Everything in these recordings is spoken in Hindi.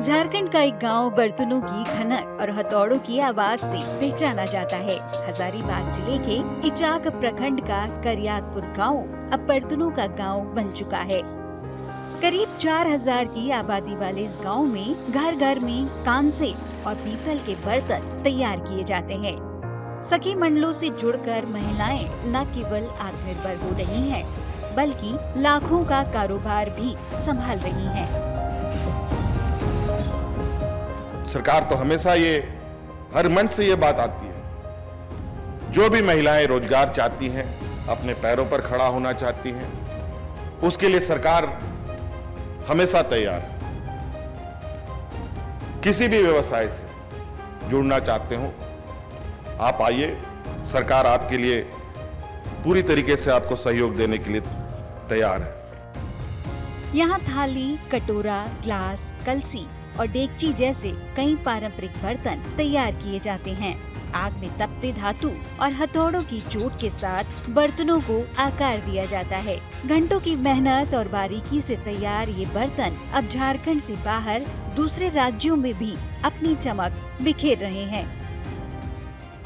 झारखंड का एक गांव बर्तनों की खनक और हथौड़ों की आवाज से पहचाना जाता है। हजारीबाग जिले के इचाक प्रखंड का करियातपुर गांव अब बर्तनों का गांव बन चुका है। करीब 4000 की आबादी वाले इस गांव में घर घर में कांसे और पीतल के बर्तन तैयार किए जाते हैं। सखी मंडलों से जुड़कर महिलाएं न केवल आत्मनिर्भर हो रही हैं, बल्कि लाखों का कारोबार भी संभाल रही हैं। सरकार तो हमेशा ये हर मंच से ये बात आती है, जो भी महिलाएं रोजगार चाहती हैं, अपने पैरों पर खड़ा होना चाहती हैं, उसके लिए सरकार हमेशा तैयार है। किसी भी व्यवसाय से जुड़ना चाहते हो, आप आइए, सरकार आपके लिए पूरी तरीके से आपको सहयोग देने के लिए तैयार है। यहाँ थाली, कटोरा, ग्लास, कलसी और डेगची जैसे कई पारंपरिक बर्तन तैयार किए जाते हैं। आग में तपते धातु और हथौड़ों की चोट के साथ बर्तनों को आकार दिया जाता है। घंटों की मेहनत और बारीकी से तैयार ये बर्तन अब झारखंड से बाहर दूसरे राज्यों में भी अपनी चमक बिखेर रहे हैं।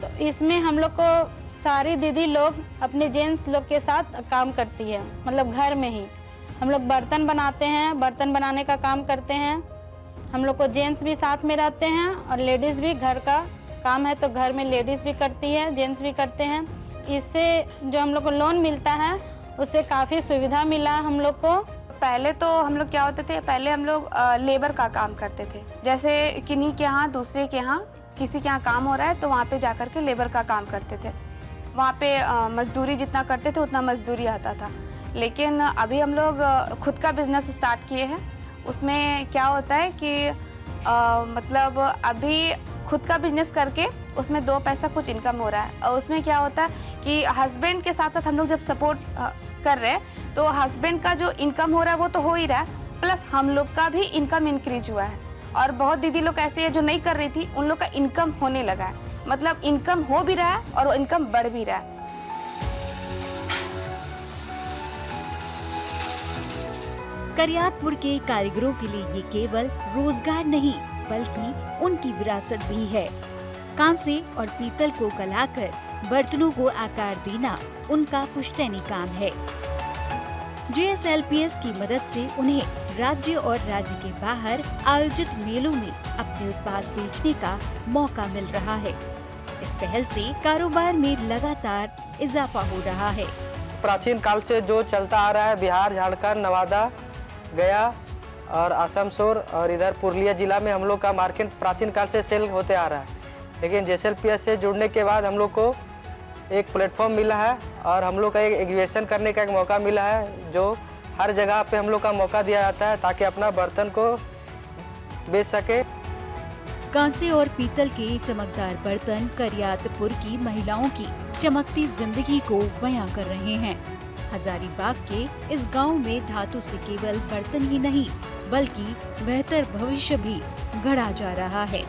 तो इसमें हम लोग को सारी दीदी लोग अपने जेंट्स लोग के साथ काम करती है, मतलब घर में ही हम लोग बर्तन बनाते हैं, बर्तन बनाने का काम करते हैं। हम लोग को जेंट्स भी साथ में रहते हैं और लेडीज़ भी, घर का काम है तो घर में लेडीज़ भी करती है, जेंट्स भी करते हैं। इससे जो हम लोग को लोन मिलता है उससे काफ़ी सुविधा मिला हम लोग को। पहले तो हम लोग क्या होते थे, पहले हम लोग लेबर का काम करते थे। जैसे किन्हीं के यहाँ, दूसरे के यहाँ, किसी के यहाँ काम हो रहा है तो वहाँ पे जा कर के लेबर का काम करते थे। वहाँ पे मजदूरी जितना करते थे उतना मजदूरी आता था। लेकिन अभी हम लोग खुद का बिजनेस स्टार्ट किए हैं। उसमें क्या होता है कि मतलब अभी खुद का बिजनेस करके उसमें 2 पैसा कुछ इनकम हो रहा है। और उसमें क्या होता है कि हस्बैंड के साथ साथ हम लोग जब सपोर्ट कर रहे हैं तो हस्बैंड का जो इनकम हो रहा है वो तो हो ही रहा है, प्लस हम लोग का भी इनकम इंक्रीज हुआ है। और बहुत दीदी लोग ऐसी है जो नहीं कर रही थी, उन लोग का इनकम होने लगा है, मतलब इनकम हो भी रहा है और इनकम बढ़ भी रहा है। करियातपुर के कारीगरों के लिए ये केवल रोजगार नहीं बल्कि उनकी विरासत भी है। कांसे और पीतल को गलाकर बर्तनों को आकार देना उनका पुश्तैनी काम है। JSLPS की मदद से उन्हें राज्य और राज्य के बाहर आयोजित मेलों में अपने उत्पाद बेचने का मौका मिल रहा है। इस पहल से कारोबार में लगातार इजाफा हो रहा है। प्राचीन काल से जो चलता आ रहा है, बिहार, झारखंड, नवादा, गया और आसनसोल और इधर पुरुलिया जिला में हम लोग का मार्केट प्राचीन काल से सेल होते आ रहा है। लेकिन JSLPS से जुड़ने के बाद हम लोग को एक प्लेटफॉर्म मिला है और हम लोग का एक एग्जीबिशन करने का एक मौका मिला है, जो हर जगह पे हम लोग का मौका दिया जाता है ताकि अपना बर्तन को बेच सके। कांसे और पीतल के चमकदार बर्तन करियातपुर की महिलाओं की चमकती जिंदगी को बयां कर रहे हैं। हजारीबाग के इस गांव में धातु से केवल बर्तन ही नहीं बल्कि बेहतर भविष्य भी गढ़ा जा रहा है।